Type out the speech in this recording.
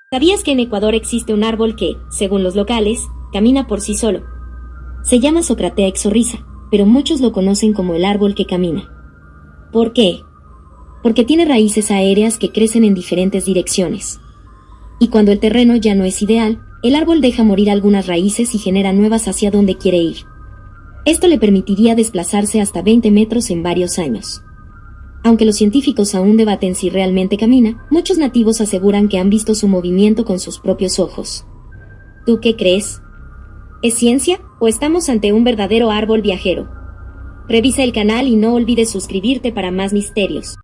¿Sabías que en Ecuador existe un árbol que, según los locales, camina por sí solo? Se llama Socratea exorrhiza, pero muchos lo conocen como el árbol que camina. ¿Por qué? Porque tiene raíces aéreas que crecen en diferentes direcciones. Y cuando el terreno ya no es ideal, el árbol deja morir algunas raíces y genera nuevas hacia donde quiere ir. Esto le permitiría desplazarse hasta 20 metros en varios años. Aunque los científicos aún debaten si realmente camina, muchos nativos aseguran que han visto su movimiento con sus propios ojos. ¿Tú qué crees? ¿Es ciencia o estamos ante un verdadero árbol viajero? Revisa el canal y no olvides suscribirte para más misterios.